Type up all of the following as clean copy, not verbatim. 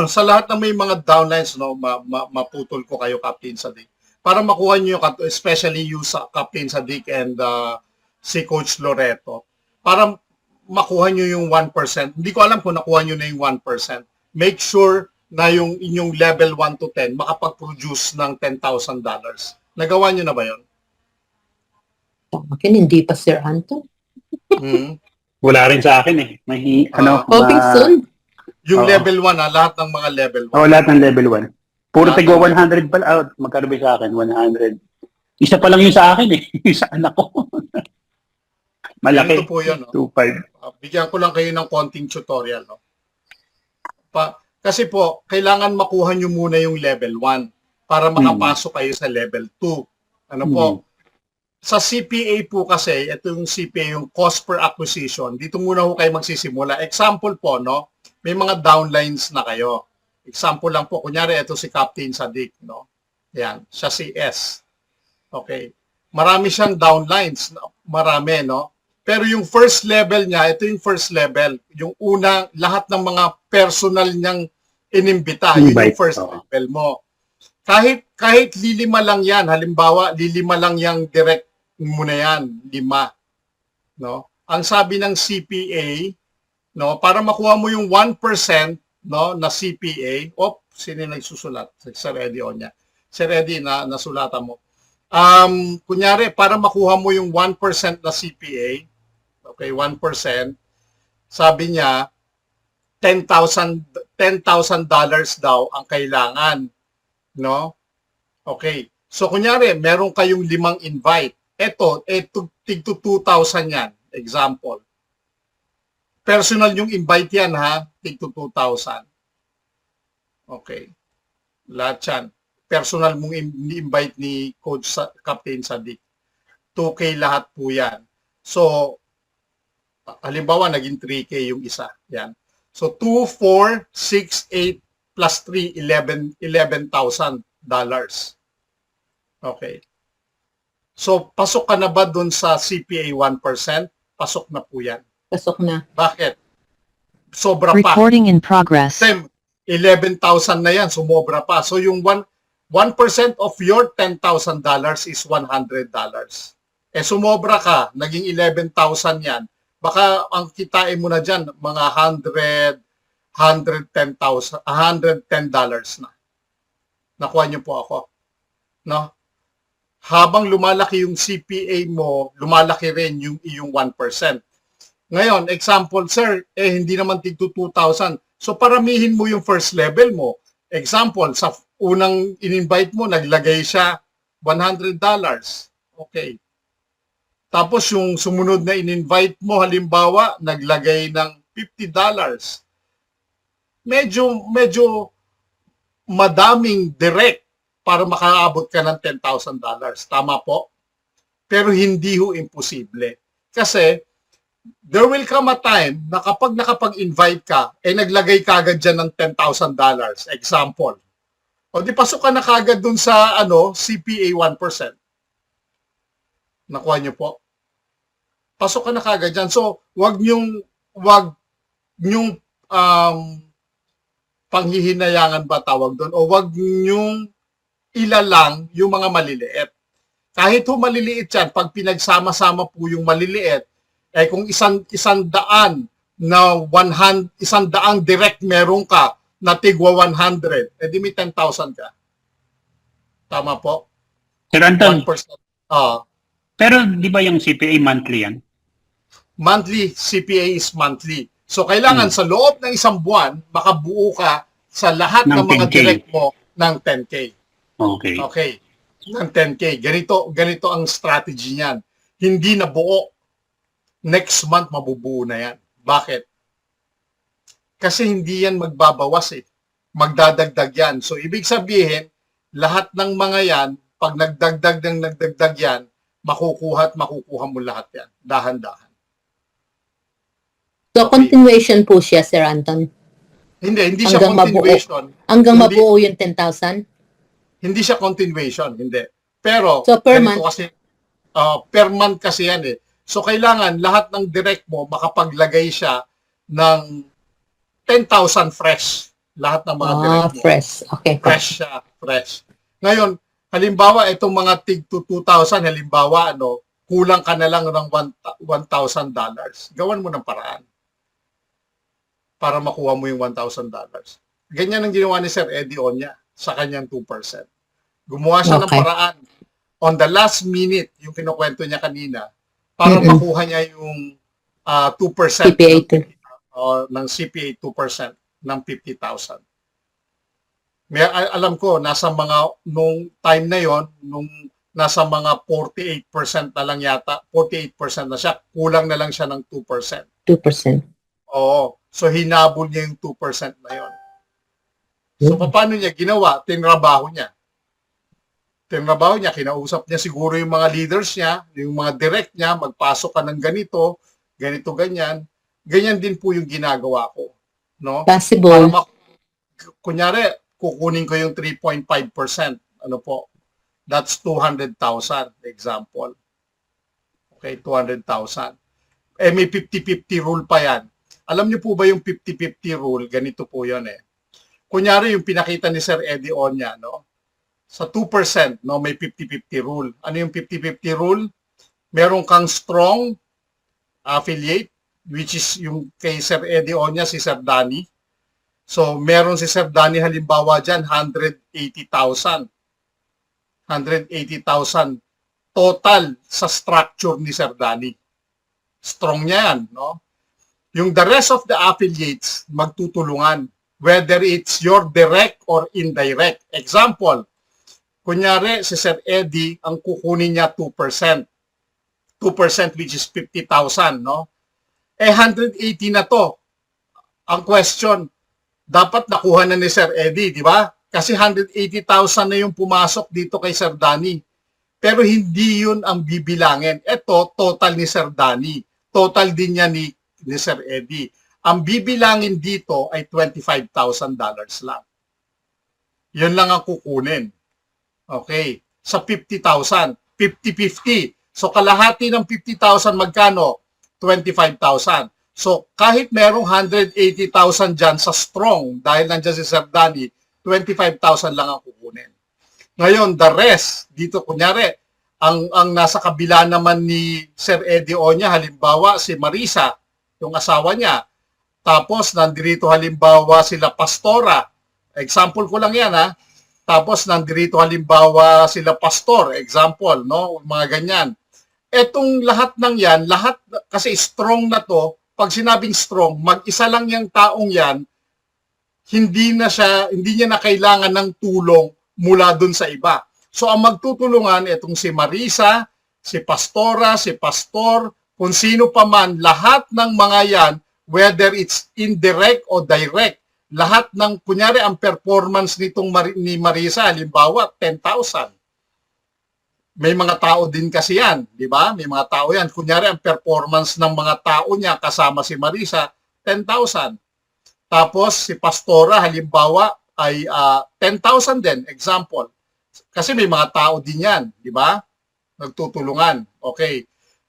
sa lahat ng may mga downlines, no, maputol ko kayo, Captain Sadik. Para makuha niyo, especially you sa Captain Sadik and si Coach Loreto, para makuha niyo yung 1%. Hindi ko alam kung nakuha niyo na yung 1%. Make sure na yung inyong level 1 to 10 makapag-produce ng $10,000. Nagawa niyo na ba yun? Akin, hindi pa, Sir Anton. Wala rin sa akin eh. Hoping soon. Yung level 1, lahat ng mga level 1. Lahat ng level 1. Puro tigwa 100 pala. Magkano ba sa akin? 100. Isa pa lang yung sa akin eh. Yung sa anak ko. Malaki. Ito po yun. 2.5. Bigyan ko lang kayo ng konting tutorial. No? Kasi po, kailangan makuha nyo muna yung level 1 para makapasok kayo sa level 2. Ano po? Sa CPA po kasi, ito yung CPA, yung cost per acquisition. Dito muna ho kayo magsisimula. Example po, no? May mga downlines na kayo. Example lang po, kunyari, ito si Captain Sadik, no? Yan, siya si S. Okay. Marami siyang downlines. Marami, no? Pero yung first level niya, ito yung first level. Yung una, lahat ng mga personal niyang inimbita, yun yung first level mo. Kahit lilima lang yan, halimbawa, lilima lang yung direct mo na yan, 5. No? Ang sabi ng CPA, no, para makuha mo yung 1%, no, na CPA, sino yung nagsusulat? Sir Eddie o niya. Sir Eddie, nasulatan mo. Kunyari, para makuha mo yung 1% na CPA, okay, 1%, sabi niya, $10,000 daw ang kailangan. No? Okay. So, kunyari, meron kayong 5 invite. Ito, tigto 2,000 yan. Example. Personal yung invite yan, ha? Tigto 2,000. Okay. Lahat yan. Personal mong invite ni Coach Captain Sadik. 2K lahat po yan. So, halimbawa, naging 3K yung isa. Yan. So, 2, 4, 6, 8, plus 3, $11,000. Okay. So, pasok ka na ba dun sa CPA 1%? Pasok na po yan. Pasok na. Bakit? Sobra pa. Recording in progress. 11,000 na yan, sumobra pa. So, yung 1% of your $10,000 is $100. Sumobra ka, naging 11,000 yan. Baka ang kitain mo na dyan, mga $110 na. Nakuha niyo po ako. No? Habang lumalaki yung CPA mo, lumalaki rin yung iyong 1%. Ngayon, example, sir, hindi naman tigto 2,000. So, paramihin mo yung first level mo. Example, sa unang in-invite mo, naglagay siya $100. Okay. Tapos, yung sumunod na in-invite mo, halimbawa, naglagay ng $50. Medyo madaming direct para makaabot ka ng $10,000. Tama po? Pero hindi ho imposible. Kasi, there will come a time na kapag nakapag-invite ka, naglagay ka agad dyan ng $10,000. Example. O di pasok ka na kagad dun sa CPA 1%. Nakuha nyo po? Pasok ka na kagad dyan. So, wag nyong panghihinayangan ba tawag doon? O wag nyong ilalang yung mga maliliit. Kahit ho maliliit yan, pag pinagsama-sama po yung maliliit, kung isang daan direct meron ka na tigwa 100, di may 10,000 ka. Tama po? Sir Anton, 1%. pero di ba yung CPA monthly yan? Monthly, CPA is monthly. So, kailangan sa loob ng isang buwan, makabuo ka sa lahat ng mga 10K. direct mo ng 10K. Okay. Okay. Ng 10K. Ganito ang strategy niyan. Hindi na buo. Next month, mabubuo na yan. Bakit? Kasi hindi yan magbabawas eh. Magdadagdag yan. So, ibig sabihin, lahat ng mga yan, pag nagdagdag yan, makukuha mo lahat yan. Dahan-dahan. So, continuation po siya, Sir Anton? Hindi siya continuation. Hanggang mabuo yung 10,000? Hindi siya continuation, hindi. Pero, so, per month? Kasi, per month kasi yan eh. So, kailangan lahat ng direct mo makapaglagay siya ng 10,000 fresh Lahat ng mga direct mo. fresh. Okay. Fresh siya, fresh. Ngayon, halimbawa, itong mga tig to 2,000, halimbawa, kulang ka na lang ng $1,000. Gawan mo ng paraan para makuha mo yung $1,000. Ganyan ang ginawa ni Sir Eddie Onya sa kanyang 2%. Gumawa siya ng Okay. paraan on the last minute, yung kinukwento niya kanina, para Mm-mm. makuha niya yung 2% CPA 2. ng CPA 2% ng 50,000. Alam ko, nasa mga, nung time na yon, nung nasa mga 48% na lang yata, 48% na siya, kulang na lang siya ng 2%. 2%. Oo. So, hinabol niya yung 2% na yon. So, paano niya ginawa? Tinrabaho niya. Kinausap niya siguro yung mga leaders niya, yung mga direct niya, magpasok ka ng ganito, ganyan. Ganyan din po yung ginagawa ko. No? Possible. Kunyari, kukunin ko yung 3.5%. Ano po? That's 200,000, example. Okay, 200,000. May 50-50 rule pa yan. Alam niyo po ba yung 50-50 rule? Ganito po yun eh. Kunyari, yung pinakita ni Sir Eddie Onya, sa 2%, may 50-50 rule. Ano yung 50-50 rule? Meron kang strong affiliate, which is yung kay Sir Eddie Onya, si Sir Danny. So, meron si Sir Danny halimbawa dyan, 180,000. 180,000 total sa structure ni Sir Danny. Strong niya yan, Yung the rest of the affiliates, magtutulungan. Whether it's your direct or indirect. Example, kunyari si Sir Eddie, ang kukunin niya 2%. 2% which is 50,000, 180 na to. Ang question, dapat nakuha na ni Sir Eddie, di ba? Kasi 180,000 na yung pumasok dito kay Sir Danny. Pero hindi yun ang bibilangin. Ito, total ni Sir Danny. Total din niya ni Sir Eddie. Ang bibilangin dito ay $25,000 lang. Yun lang ang kukunin. Okay. Sa 50,000, 50-50. So kalahati ng 50,000 magkano? 25,000. So kahit merong 180,000 dyan sa strong, dahil nandiyan si Sir Danny, 25,000 lang ang kukunin. Ngayon, the rest, dito kunyari, ang nasa kabila naman ni Sir Eddie Onya, halimbawa si Marisa, yung asawa niya, tapos nandito halimbawa sila Pastora, example ko lang yan tapos nandito halimbawa sila Pastor, example, mga ganyan. Etong lahat ng yan, lahat, kasi strong na to, pag sinabing strong, mag-isa lang yung taong yan, hindi niya na kailangan ng tulong mula dun sa iba. So ang magtutulungan, itong si Marisa, si Pastora, si Pastor, kung sino pa man, lahat ng mga yan, whether it's indirect o direct, lahat ng, kunyari, ang performance ni Marisa, halimbawa, 10,000. May mga tao din kasi yan, di ba? May mga tao yan. Kunyari, ang performance ng mga tao niya kasama si Marisa, 10,000. Tapos, si Pastora, halimbawa, ay 10,000 din, example. Kasi may mga tao din yan, di ba? Nagtutulungan. Okay.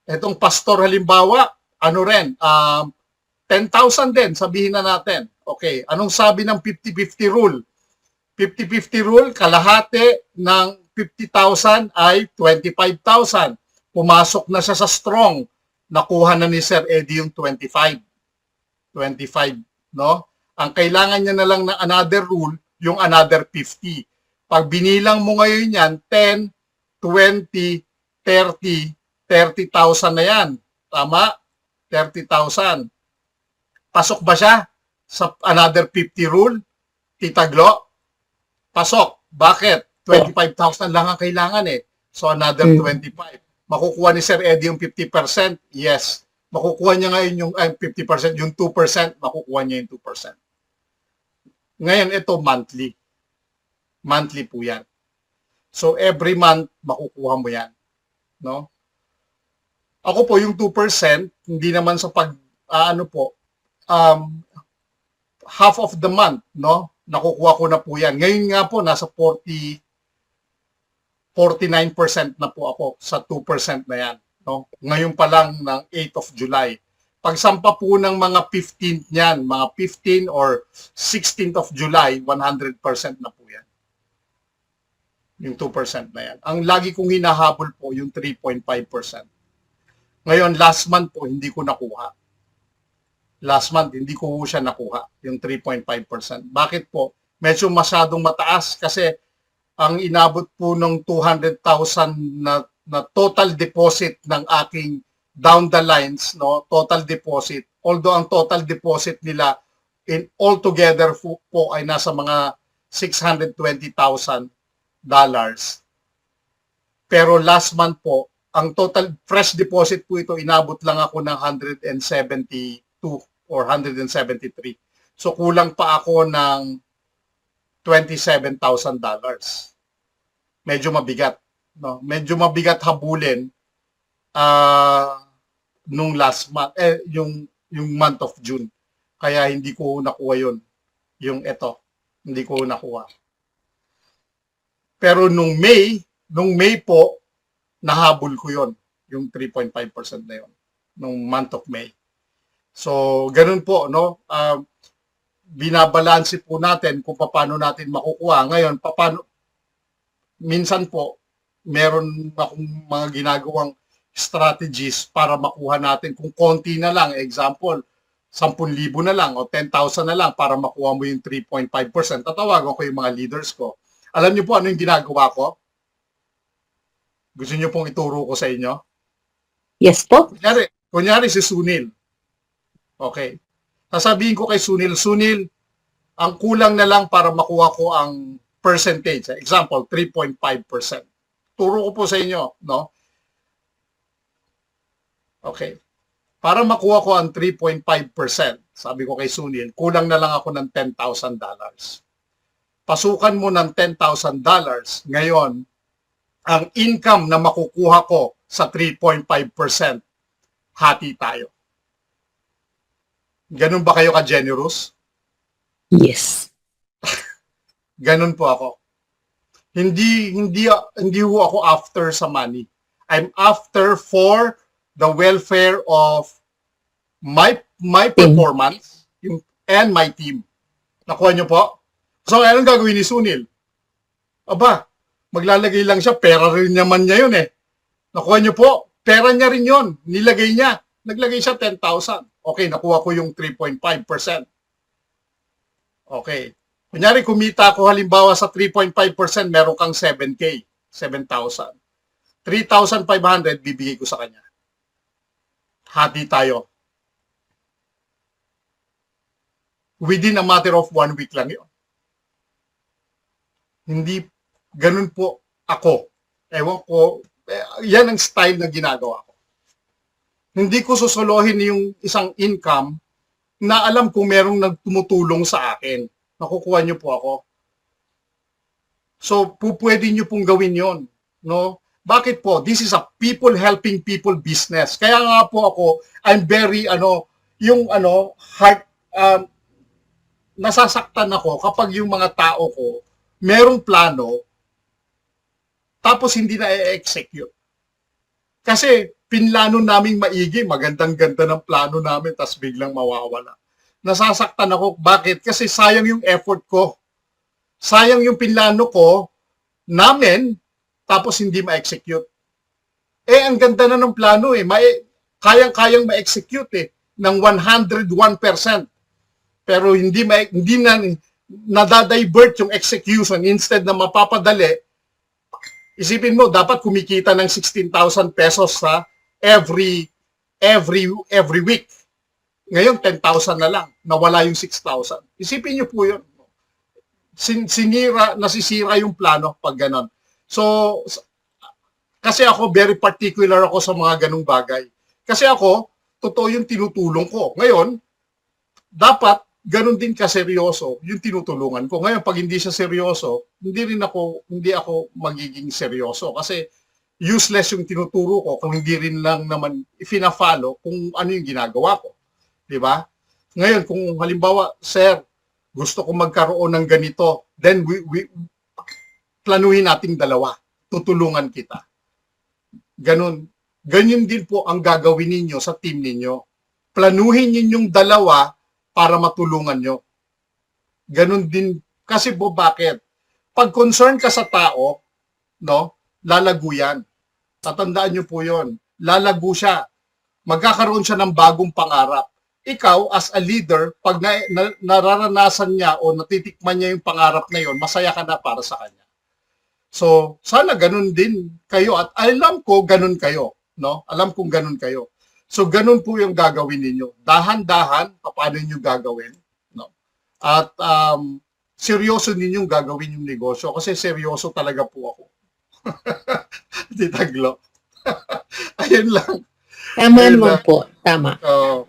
Etong Pastor, halimbawa, 10,000 din, sabihin na natin. Okay, anong sabi ng 50-50 rule? 50-50 rule, kalahati ng 50,000 ay 25,000. Pumasok na siya sa strong. Nakuha na ni Sir Eddie yung 25. 25, Ang kailangan niya na lang ng another rule, yung another 50. Pag binilang mo ngayon yan, 10, 20, 30, 30,000 na yan. Tama? 30,000. Pasok ba siya sa another 50 rule? Tita Glo? Pasok. Bakit? 25,000 lang ang kailangan So another 25. Makukuha ni Sir Eddie yung 50%? Yes. Makukuha niya ngayon yung 50%, yung 2%, makukuha niya yung 2%. Ngayon, ito monthly. Monthly po yan. So every month, makukuha mo yan. Ako po, yung 2%, hindi naman sa half of the month, nakukuha ko na po yan. Ngayon nga po, nasa 49% na po ako sa 2% na yan. Ngayon pa lang ng 8th of July. pagsampa po ng mga 15th niyan, mga 15 or 16th of July, 100% na po yan. Yung 2% na yan. Ang lagi kong hinahabol po yung 3.5%. Ngayon, last month po, hindi ko nakuha. Last month, hindi ko siya nakuha, yung 3.5%. Bakit po? Medyo masyadong mataas kasi ang inabot po ng 200,000 na total deposit ng aking down the lines, no, total deposit. Although ang total deposit nila in all together po ay nasa mga $620,000. Pero last month po, ang total fresh deposit po ito, inabot lang ako ng 172 or 173. So kulang pa ako ng $27,000. Medyo mabigat, no? Medyo mabigat habulin nung last month, yung month of June. Kaya hindi ko nakuha yun. Yung ito, hindi ko nakuha. Pero nung May po, nahabol ko yon, yung 3.5% na yon, nung month of May. So, ganun po, no? Binabalanse po natin kung paano natin makukuha. Ngayon, minsan po, meron akong mga ginagawang strategies para makuha natin kung konti na lang. Example, 10,000 na lang o 10,000 na lang para makuha mo yung 3.5%. Tatawagan ko yung mga leaders ko. Alam niyo po ano yung ginagawa ko? Gusto niyo pong ituro ko sa inyo? Yes po. Kunyari si Sunil. Okay. Sasabihin ko kay Sunil, ang kulang na lang para makuha ko ang percentage. Example, 3.5%. Turo ko po sa inyo, no? Okay. Para makuha ko ang 3.5%, sabi ko kay Sunil, kulang na lang ako ng $10,000. Pasukan mo ng $10,000. Ngayon, ang income na makukuha ko sa 3.5%, hati tayo. Ganun ba kayo ka-generous? Yes. Ganun po ako. Hindi ho ako after sa money. I'm after for the welfare of my performance and my team. Nakuha niyo po? So, anong gagawin ni Sunil? Aba, maglalagay lang siya, pera rin naman niya yun eh. Nakuha niyo po? Pera niya rin yun. Nilagay niya. Naglagay siya 10,000. Okay, nakuha ko yung 3.5%. Okay. Kunyari, kumita ako halimbawa sa 3.5%, meron kang 7K, 7,000. 3,500, bibigay ko sa kanya. Hati tayo. Within a matter of 1 week lang yun. Hindi, ganun po ako. Ewan ko, yan ang style na ginagawa ko. Hindi ko susuluhin yung isang income na alam kung merong nagtumutulong sa akin. Nakukuha niyo po ako. So, pwede niyo pong gawin yon, no? Bakit po? This is a people helping people business. Kaya nga po ako, I'm very, heart, nasasaktan ako kapag yung mga tao ko, merong plano, tapos hindi na i-execute. Kasi, pinlano naming maigi, magandang-ganda ng plano namin, tapos biglang mawawala. Nasasaktan ako. Bakit? Kasi sayang yung effort ko. Sayang yung pinlano ko namin, tapos hindi ma-execute. Ang ganda na ng plano eh. Kayang-kayang ma-execute eh, ng 101%. Pero hindi na nadadivert yung execution. Instead na mapapadali, isipin mo, dapat kumikita ng 16,000 pesos sa every week. Ngayon, 10,000 na lang. Nawala yung 6,000. Isipin niyo po yun. Nasisira yung plano pag ganon. So, kasi ako, very particular ako sa mga ganong bagay. Kasi ako, totoo yung tinutulong ko. Ngayon, dapat ganon din kaseryoso yung tinutulungan ko. Ngayon, pag hindi siya seryoso, hindi ako magiging seryoso. Kasi useless yung tinuturo ko kung hindi rin lang naman ifina-follow kung ano yung ginagawa ko. Diba? Ngayon, kung halimbawa, sir, gusto ko magkaroon ng ganito, then we planuhin nating dalawa. Tutulungan kita. Ganun din po ang gagawin ninyo sa team ninyo. planuhin ninyong dalawa para matulungan nyo. Ganun din. Kasi po bakit? Pag concern ka sa tao, no, lalago yan. Tatandaan nyo po yon. Lalago siya. Magkakaroon siya ng bagong pangarap. Ikaw, as a leader, pag nararanasan niya o natitikman niya yung pangarap na yon, masaya ka na para sa kanya. So, sana ganun din kayo. At alam ko, ganun kayo. No? Alam kong ganun kayo. So, ganun po yung gagawin ninyo. Dahan-dahan, paano nyo gagawin. No? At seryoso ninyong gagawin yung negosyo. Kasi seryoso talaga po ako. Tita Glo. Ayun lang. Tama Ayun naman lang. po. Tama.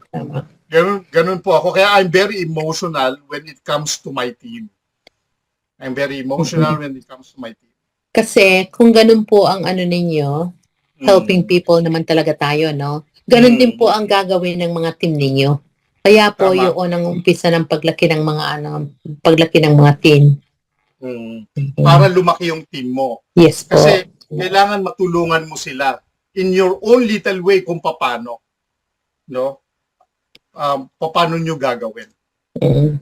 Tama. Ganun po ako. Kaya I'm very emotional when it comes to my team. I'm very emotional when it comes to my team. Kasi kung ganun po ang ano ninyo, helping people naman talaga tayo, no? Ganun din po ang gagawin ng mga team ninyo. Kaya po Tama. yun ang umpisa ng paglaki ng mga paglaki ng mga team. Para lumaki yung team mo. Yes po. Kasi kailangan matulungan mo sila in your own little way kung paano. No? Paano nyo gagawin. Mm.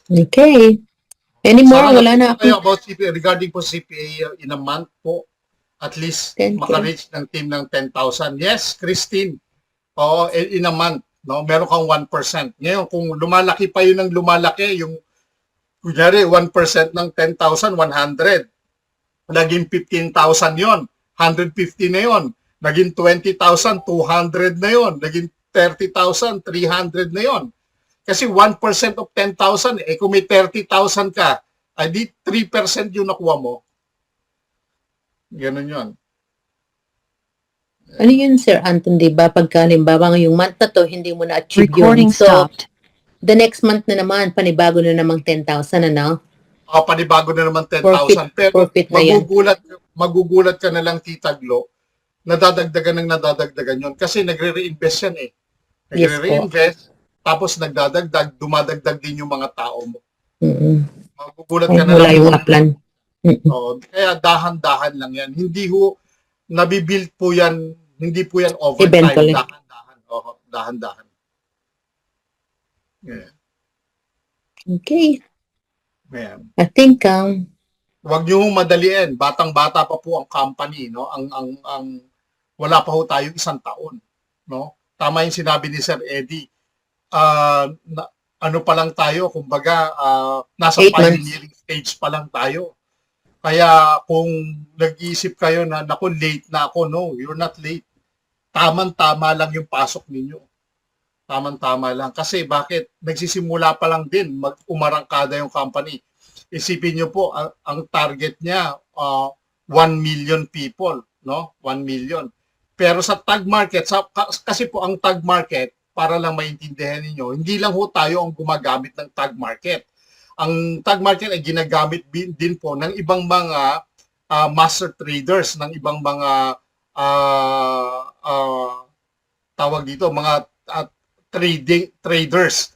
Okay. Any more? Sarah, Wala na kayo ako. about CPA, regarding po CPA in a month po, at least 10K. maka-reach ng team ng 10,000. Yes, Christine. Oo, in a month. No? Meron kang 1%. Ngayon, kung lumalaki pa yun ng lumalaki, yung kunyari 1% ng 10,000, 100. Naging 15,000 yon, 150 na yon. Naging 20,000, 200 na yon. Naging 30,000, 300 na yon. Kasi 1% of 10,000, kung may 30,000 ka, di 3% yung nakuha mo. Ganun yun. Ano yun, Sir Anton, di ba? Pagka halimbawa ngayong month na to, hindi mo na-achieve Recording yun. So, stopped. the next month na naman, panibago na namang 10,000, ano? Panibago na naman 10,000. Pero Profit na yan. magugulat ka na lang, Tita Glo, nadadagdagan yun. Kasi nagre-reinvest yan eh. Yes po. Nagre-reinvest, tapos dumadagdag din yung mga tao mo. Magugulat Ay, ka na wala lang. yung uplan. Kaya dahan-dahan lang yan. Hindi ho, nabibuild po yan, hindi po yan overtime. Eventually. Dahan-dahan. Dahan-dahan. Yeah. Okay. Ayan. I think, Huwag niyo madaliin. Batang-bata pa po ang company, no? Ang wala pa ho tayo isang taon, no? Tama yung sinabi ni Sir Eddie. Ano pa lang tayo, kumbaga, nasa 8 months. pioneering stage pa lang tayo. Kaya kung nag-iisip kayo na, naku, late na ako, no, you're not late. Tamang-tama lang yung pasok ninyo. Tamang-tama lang. Kasi bakit? Nagsisimula pa lang din, umarangkada yung company. Isipin nyo po, ang target niya, 1 million people, no? 1 million. Pero sa tag market, kasi po ang tag market, para lang maintindihan ninyo, hindi lang ho tayo ang gumagamit ng tag market. Ang tag market ay ginagamit din po ng ibang mga master traders, ng ibang mga tawag dito, mga traders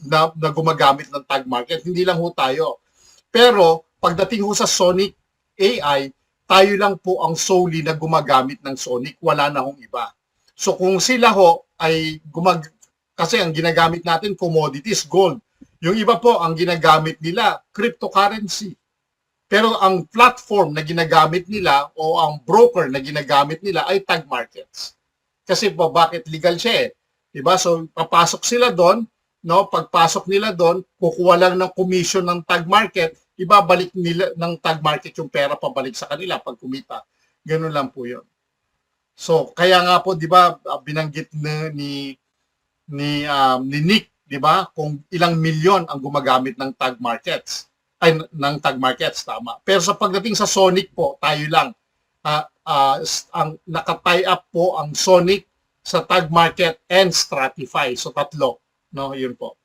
na gumagamit ng tag market. Hindi lang ho tayo. Pero pagdating ho sa Sonic AI, tayo lang po ang solely na gumagamit ng Sonic, wala na hong iba. So kung sila ho ay kasi ang ginagamit natin commodities, gold. Yung iba po ang ginagamit nila cryptocurrency. Pero ang platform na ginagamit nila o ang broker na ginagamit nila ay tag markets. Kasi po bakit legal siya eh. Diba? So papasok sila doon, no? Pagpasok nila doon, kukuha lang ng commission ng tag market, ibabalik nila ng tag market yung pera pabalik sa kanila pag kumita. Ganun lang po 'yon. So kaya nga po 'di ba binanggit ni Nick, 'di ba? Kung ilang milyon ang gumagamit ng tag markets. Ay ng tag markets tama. Pero sa pagdating sa Sonic po, tayo lang ang naka-tie up po ang Sonic sa tag market and Stratify. So tatlo, no? 'Yun po.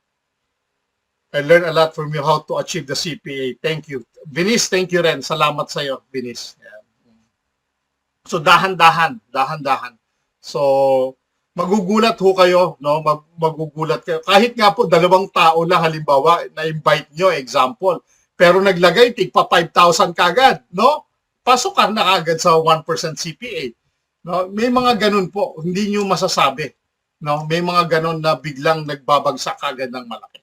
I learned a lot from you how to achieve the CPA. Thank you. Venice, thank you rin. Salamat sa iyo, Venice. Yeah. So dahan-dahan. So magugulat ho kayo, no? Magugulat kayo. Kahit nga po 2 tao lang halimbawa na-invite nyo, example. Pero naglagay tigpa 5,000 kagad, no? Pasok ka na kagad sa 1% CPA. No? May mga ganun po, hindi nyo masasabi. No? May mga ganun na biglang nagbabagsak agad ng malaki.